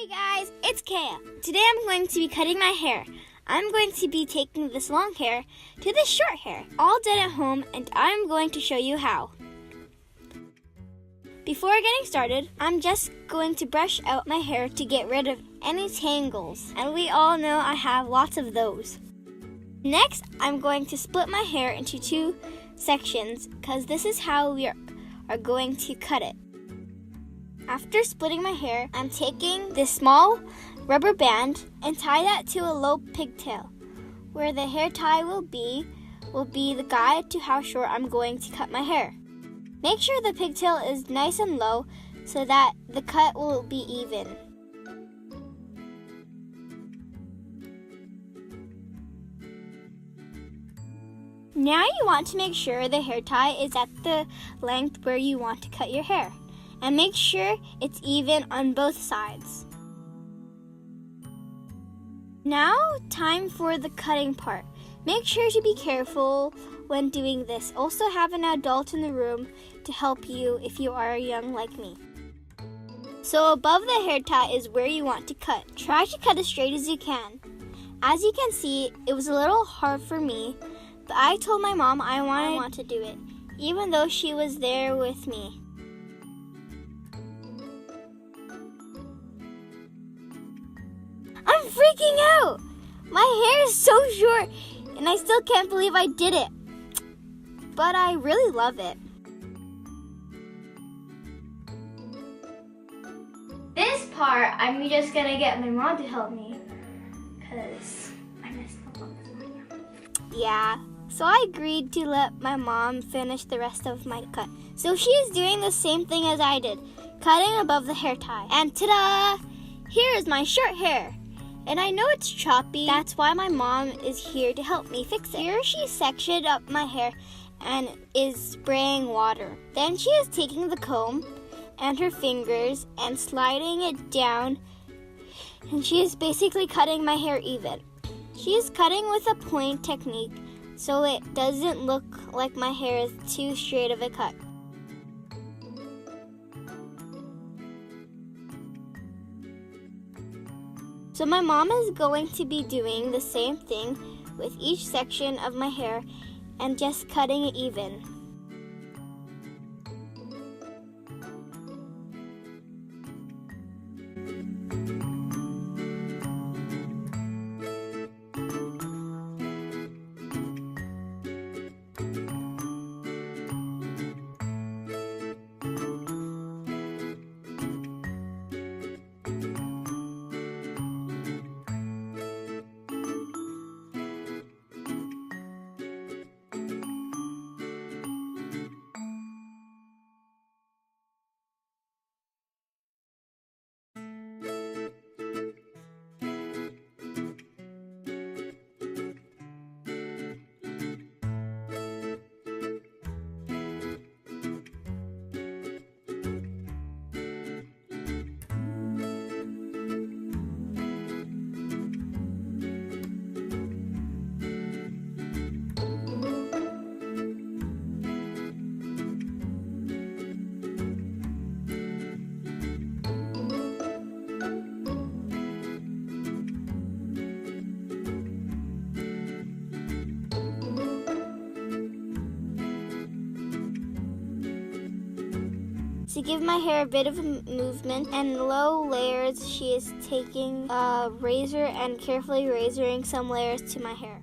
Hey guys, it's Kaya. Today I'm going to be cutting my hair. I'm going to be taking this long hair to this short hair, all done at home, and I'm going to show you how. Before getting started, I'm just going to brush out my hair to get rid of any tangles, and we all know I have lots of those. Next, I'm going to split my hair into two sections because this is how we are going to cut it. After splitting my hair, I'm taking this small rubber band and tie that to a low pigtail. Where the hair tie will be the guide to how short I'm going to cut my hair. Make sure the pigtail is nice and low so that the cut will be even. Now you want to make sure the hair tie is at the length where you want to cut your hair. And make sure it's even on both sides. Now, time for the cutting part. Make sure to be careful when doing this. Also have an adult in the room to help you if you are young like me. So above the hair tie is where you want to cut. Try to cut as straight as you can. As you can see, it was a little hard for me, but I told my mom I want to do it, even though she was there with me. I'm freaking out! My hair is so short, and I still can't believe I did it. But I really love it. This part, I'm just gonna get my mom to help me, because I messed up on this one. Yeah, so I agreed to let my mom finish the rest of my cut. So she is doing the same thing as I did, cutting above the hair tie. And ta-da! Here is my short hair. And I know it's choppy, that's why my mom is here to help me fix it. Here she sectioned up my hair and is spraying water. Then she is taking the comb and her fingers and sliding it down, and she is basically cutting my hair even. She is cutting with a point technique so it doesn't look like my hair is too straight of a cut. So my mom is going to be doing the same thing with each section of my hair and just cutting it even. To give my hair a bit of a movement and low layers, she is taking a razor and carefully razoring some layers to my hair.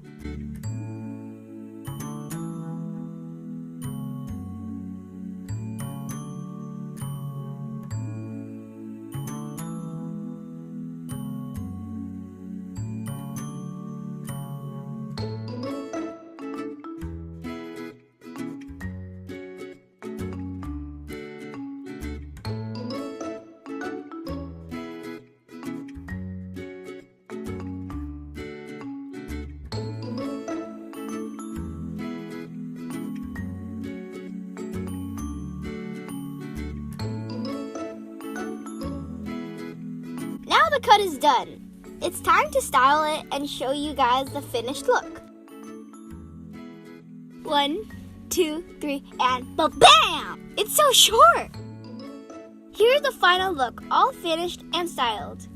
Now the cut is done. It's time to style it and show you guys the finished look. 1, 2, 3, and ba-bam! It's so short! Here's the final look, all finished and styled.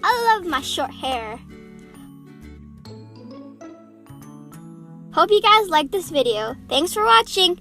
I love my short hair. Hope you guys liked this video. Thanks for watching.